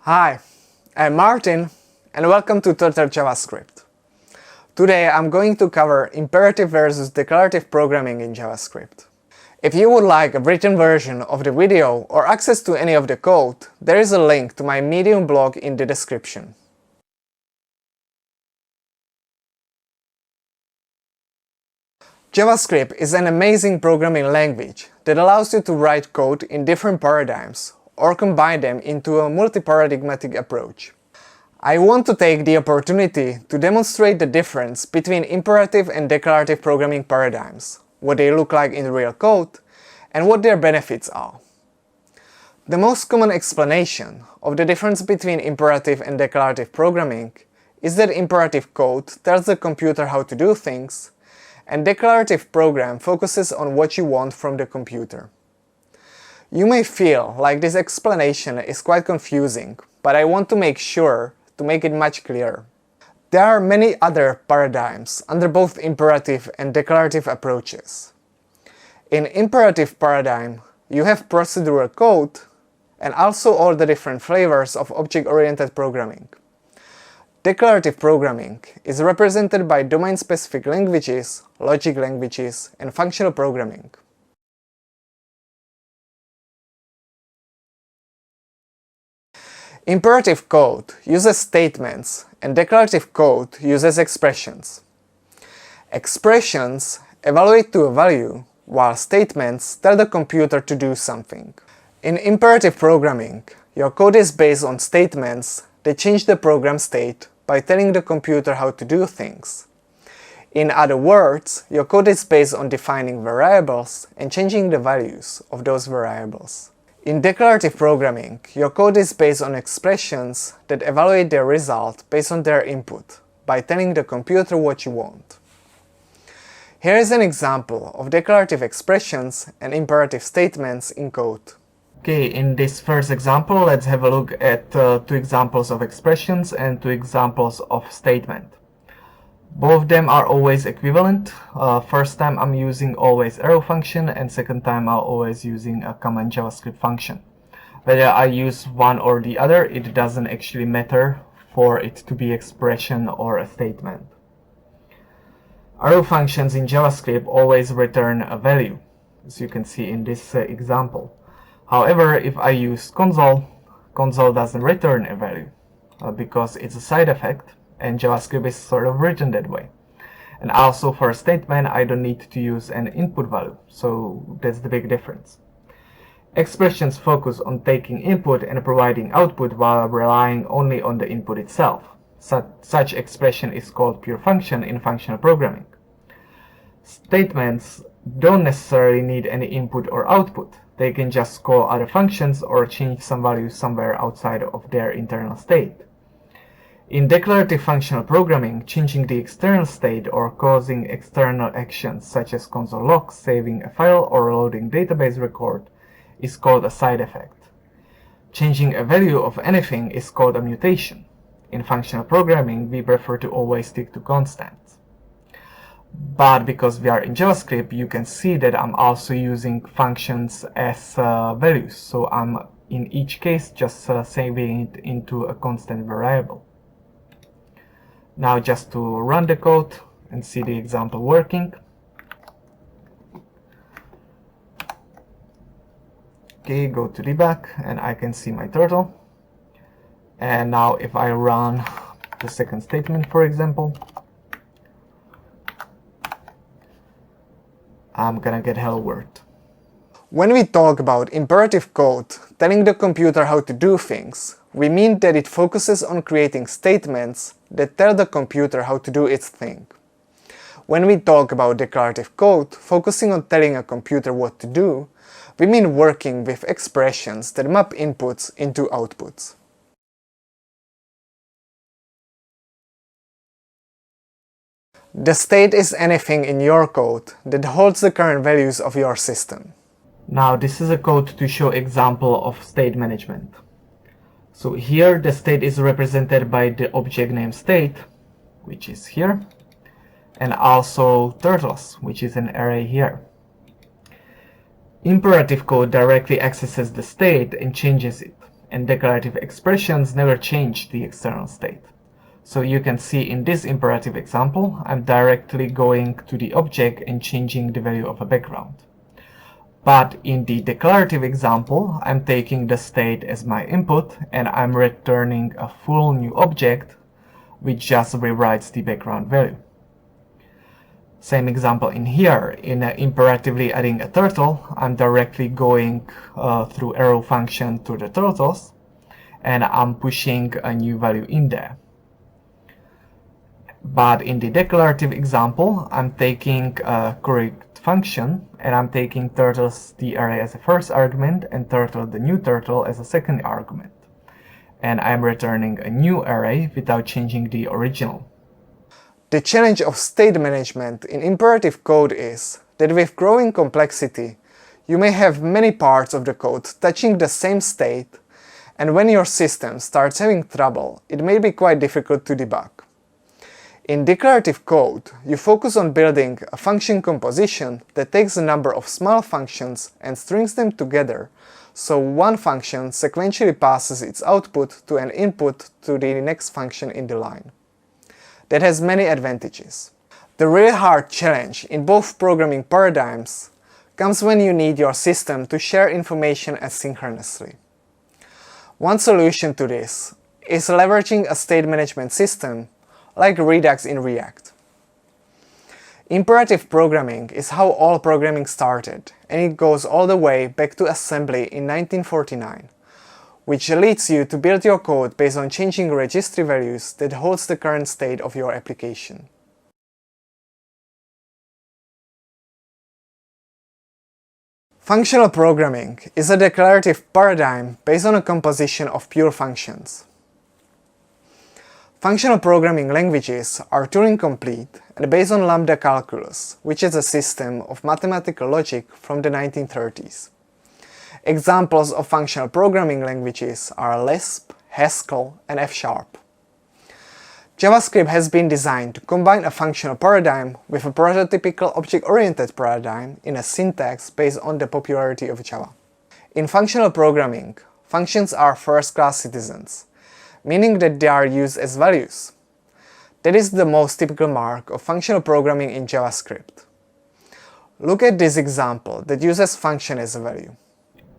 Hi, I'm Martin and welcome to Tutor JavaScript. Today I'm going to cover imperative versus declarative programming in JavaScript. If you would like a written version of the video or access to any of the code, there is a link to my Medium blog in the description. JavaScript is an amazing programming language that allows you to write code in different paradigms or combine them into a multi-paradigmatic approach. I want to take the opportunity to demonstrate the difference between imperative and declarative programming paradigms, what they look like in real code, and what their benefits are. The most common explanation of the difference between imperative and declarative programming is that imperative code tells the computer how to do things, and declarative program focuses on what you want from the computer. You may feel like this explanation is quite confusing, but I want to make sure to make it much clearer. There are many other paradigms under both imperative and declarative approaches. In imperative paradigm, you have procedural code and also all the different flavors of object-oriented programming. Declarative programming is represented by domain-specific languages, logic languages, and functional programming. Imperative code uses statements and declarative code uses expressions. Expressions evaluate to a value, while statements tell the computer to do something. In imperative programming, your code is based on statements that change the program state by telling the computer how to do things. In other words, your code is based on defining variables and changing the values of those variables. In declarative programming, your code is based on expressions that evaluate their result based on their input, by telling the computer what you want. Here is an example of declarative expressions and imperative statements in code. Okay, in this first example, let's have a look at two examples of expressions and two examples of statement. Both of them are always equivalent. First time I'm using always arrow function, and second time I'm always using a common JavaScript function. Whether I use one or the other, it doesn't actually matter for it to be expression or a statement. Arrow functions in JavaScript always return a value, as you can see in this example. However, if I use console doesn't return a value because it's a side effect, and JavaScript is sort of written that way. And also for a statement, I don't need to use an input value, so that's the big difference. Expressions focus on taking input and providing output while relying only on the input itself. Such expression is called pure function in functional programming. Statements don't necessarily need any input or output. They can just call other functions or change some value somewhere outside of their internal state. In declarative functional programming, changing the external state or causing external actions such as console log, saving a file, or loading database record is called a side effect. Changing a value of anything is called a mutation. In functional programming, we prefer to always stick to constants. But because we are in JavaScript, you can see that I'm also using functions as values, so I'm in each case just saving it into a constant variable. Now just to run the code and see the example working. Okay, go to debug and I can see my turtle. And now if I run the second statement, for example, I'm gonna get hello world. When we talk about imperative code telling the computer how to do things, we mean that it focuses on creating statements that tell the computer how to do its thing. When we talk about declarative code focusing on telling a computer what to do, we mean working with expressions that map inputs into outputs. The state is anything in your code that holds the current values of your system. Now this is a code to show example of state management. So here the state is represented by the object name state, which is here, and also turtles, which is an array here. Imperative code directly accesses the state and changes it, and declarative expressions never change the external state. So you can see in this imperative example, I'm directly going to the object and changing the value of a background. But in the declarative example, I'm taking the state as my input and I'm returning a full new object which just rewrites the background value. Same example in here. In imperatively adding a turtle, I'm directly going through arrow function to the turtles and I'm pushing a new value in there. But in the declarative example, I'm taking a correct function and I'm taking turtles the array as a first argument and turtle the new turtle as a second argument. And I'm returning a new array without changing the original. The challenge of state management in imperative code is that with growing complexity, you may have many parts of the code touching the same state, and when your system starts having trouble, it may be quite difficult to debug. In declarative code, you focus on building a function composition that takes a number of small functions and strings them together, so one function sequentially passes its output to an input to the next function in the line. That has many advantages. The really hard challenge in both programming paradigms comes when you need your system to share information asynchronously. One solution to this is leveraging a state management system like Redux in React. Imperative programming is how all programming started, and it goes all the way back to assembly in 1949. Which leads you to build your code based on changing registry values that holds the current state of your application. Functional programming is a declarative paradigm based on a composition of pure functions. Functional programming languages are Turing-complete and based on lambda calculus, which is a system of mathematical logic from the 1930s. Examples of functional programming languages are Lisp, Haskell, and F#. JavaScript has been designed to combine a functional paradigm with a prototypical object-oriented paradigm in a syntax based on the popularity of Java. In functional programming, functions are first-class citizens, meaning that they are used as values. That is the most typical mark of functional programming in JavaScript. Look at this example that uses function as a value.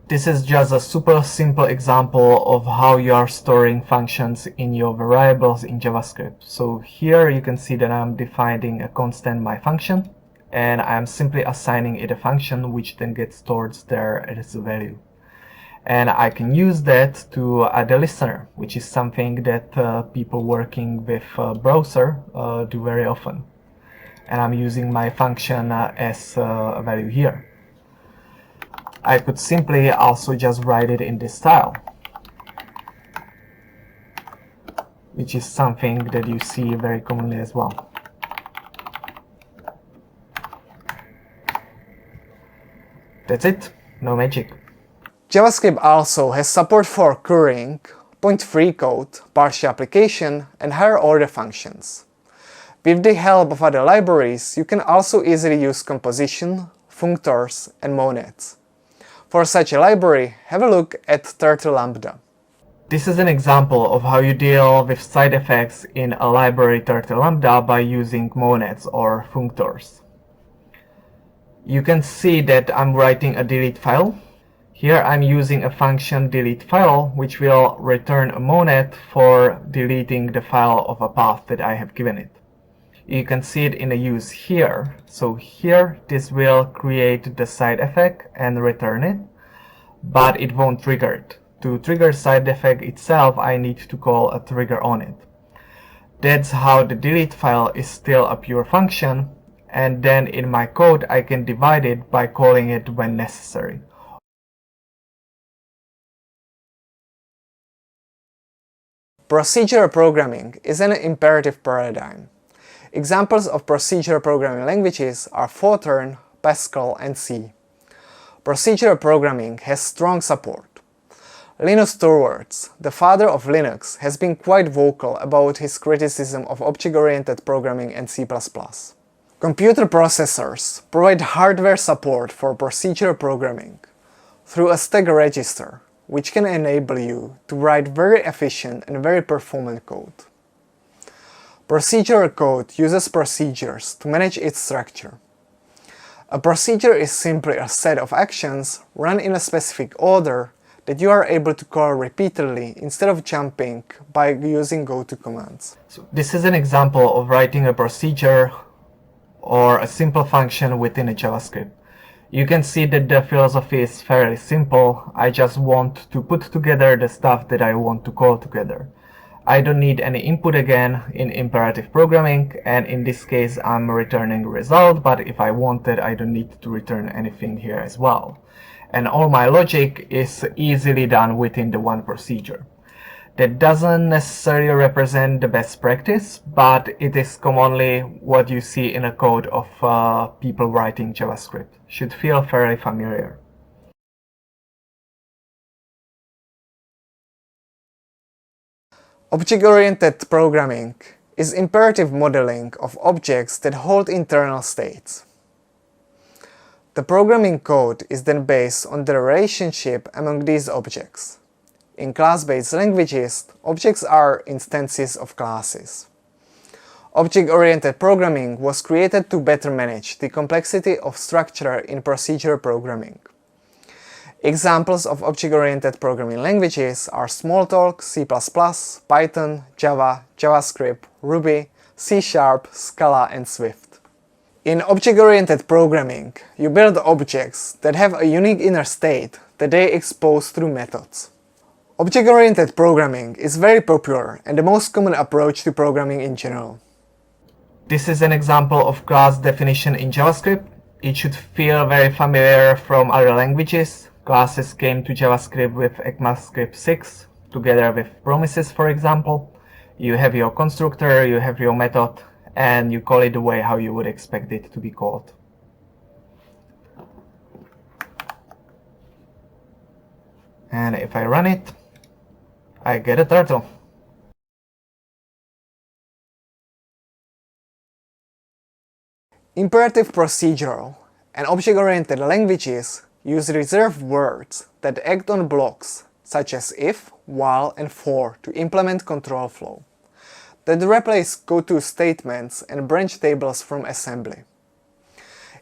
This is just a super simple example of how you are storing functions in your variables in JavaScript. So here you can see that I'm defining a constant my function and I'm simply assigning it a function which then gets stored there as a value. And I can use that to add a listener, which is something that people working with a browser do very often. And I'm using my function as a value here. I could simply also just write it in this style, which is something that you see very commonly as well. That's it, no magic. JavaScript also has support for currying, point-free code, partial application, and higher order functions. With the help of other libraries, you can also easily use composition, functors, and monads. For such a library, have a look at Turtle Lambda. This is an example of how you deal with side effects in a library Turtle Lambda by using monads or functors. You can see that I'm writing a delete file. Here I'm using a function delete file, which will return a monad for deleting the file of a path that I have given it. You can see it in the use here. So here this will create the side effect and return it, but it won't trigger it. To trigger side effect itself, I need to call a trigger on it. That's how the delete file is still a pure function, and then in my code I can divide it by calling it when necessary. Procedural programming is an imperative paradigm. Examples of procedural programming languages are Fortran, Pascal, and C. Procedural programming has strong support. Linus Torvalds, the father of Linux, has been quite vocal about his criticism of object-oriented programming and C++. Computer processors provide hardware support for procedural programming. Through a stack register, which can enable you to write very efficient and very performant code. Procedural code uses procedures to manage its structure. A procedure is simply a set of actions run in a specific order that you are able to call repeatedly instead of jumping by using goto commands. So this is an example of writing a procedure or a simple function within a JavaScript. You can see that the philosophy is fairly simple. I just want to put together the stuff that I want to call together. I don't need any input again in imperative programming, and in this case I'm returning a result, but if I wanted, I don't need to return anything here as well. And all my logic is easily done within the one procedure. That doesn't necessarily represent the best practice, but it is commonly what you see in a code of people writing JavaScript. Should feel fairly familiar. Object-oriented programming is imperative modeling of objects that hold internal states. The programming code is then based on the relationship among these objects. In class-based languages, objects are instances of classes. Object-oriented programming was created to better manage the complexity of structure in procedural programming. Examples of object-oriented programming languages are Smalltalk, C++, Python, Java, JavaScript, Ruby, C#, Scala, and Swift. In object-oriented programming, you build objects that have a unique inner state that they expose through methods. Object-oriented programming is very popular and the most common approach to programming in general. This is an example of class definition in JavaScript. It should feel very familiar from other languages. Classes came to JavaScript with ECMAScript 6, together with promises, for example. You have your constructor, you have your method, and you call it the way how you would expect it to be called. And if I run it, I get a turtle. Imperative procedural and object-oriented languages use reserved words that act on blocks such as if, while, and for to implement control flow, that replace goto statements and branch tables from assembly.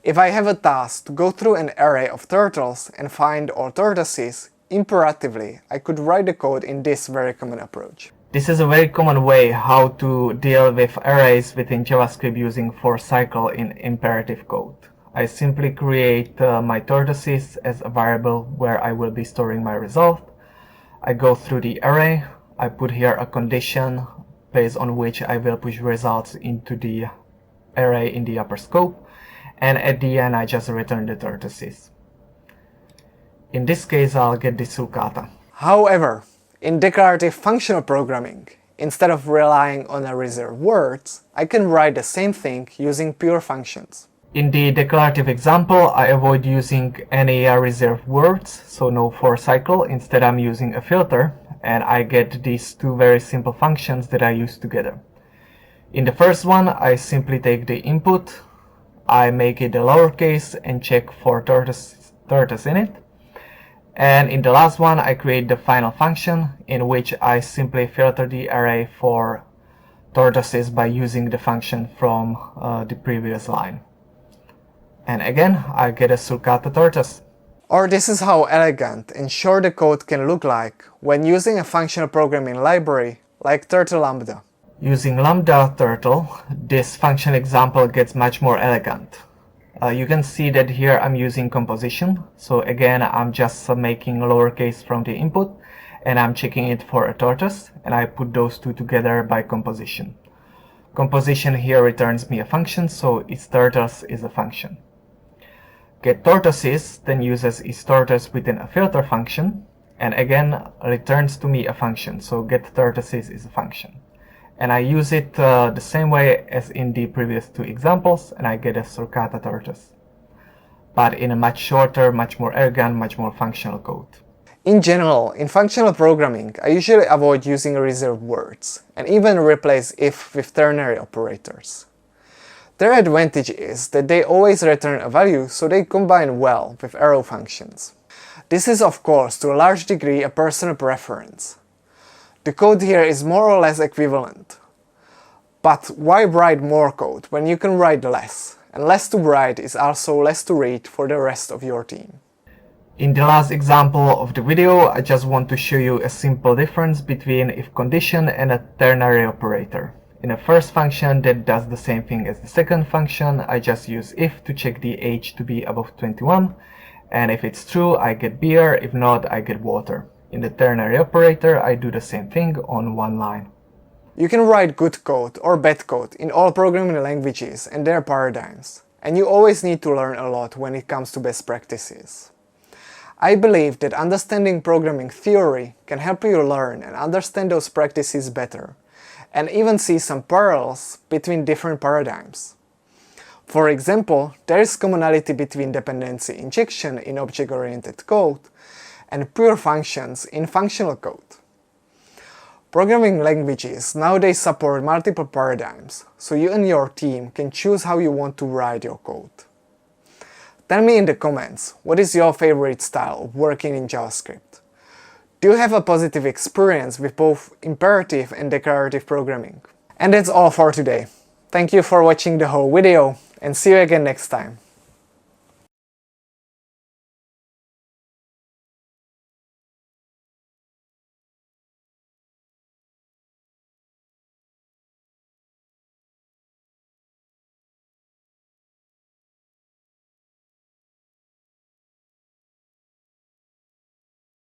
If I have a task to go through an array of turtles and find all tortoises, imperatively I could write the code in this very common approach. This is a very common way how to deal with arrays within JavaScript using for cycle in imperative code. I simply create my tortoises as a variable where I will be storing my result. I go through the array, I put here a condition based on which I will push results into the array in the upper scope, and at the end I just return the tortoises. In this case I'll get the sulcata. However, in declarative functional programming, instead of relying on a reserved words, I can write the same thing using pure functions. In the declarative example, I avoid using any reserved words, so no for cycle. Instead I'm using a filter, and I get these two very simple functions that I use together. In the first one, I simply take the input, I make it a lowercase and check for tortoise in it. And in the last one, I create the final function in which I simply filter the array for tortoises by using the function from the previous line. And again, I get a sulcata tortoise. Or this is how elegant and short the code can look like when using a functional programming library like Turtle Lambda. Using Lambda Turtle, this function example gets much more elegant. You can see that here I'm using composition. So again, I'm just making lowercase from the input and I'm checking it for a tortoise, and I put those two together by composition. Composition here returns me a function, so isTortoise is a function. GetTortoises then uses isTortoise within a filter function, and again returns to me a function, so getTortoises is a function. And I use it the same way as in the previous two examples, and I get a sulcata tortoise. But in a much shorter, much more elegant, much more functional code. In general, in functional programming, I usually avoid using reserved words, and even replace if with ternary operators. Their advantage is that they always return a value, so they combine well with arrow functions. This is of course to a large degree a personal preference. The code here is more or less equivalent. But why write more code when you can write less? And less to write is also less to read for the rest of your team. In the last example of the video, I just want to show you a simple difference between if condition and a ternary operator. In the first function that does the same thing as the second function, I just use if to check the age to be above 21, and if it's true I get beer, if not I get water. In the ternary operator I do the same thing on one line. You can write good code or bad code in all programming languages and their paradigms, and you always need to learn a lot when it comes to best practices. I believe that understanding programming theory can help you learn and understand those practices better, and even see some parallels between different paradigms. For example, there is commonality between dependency injection in object-oriented code and pure functions in functional code. Programming languages nowadays support multiple paradigms, so you and your team can choose how you want to write your code. Tell me in the comments, what is your favorite style of working in JavaScript? Do you have a positive experience with both imperative and declarative programming? And that's all for today. Thank you for watching the whole video, and see you again next time.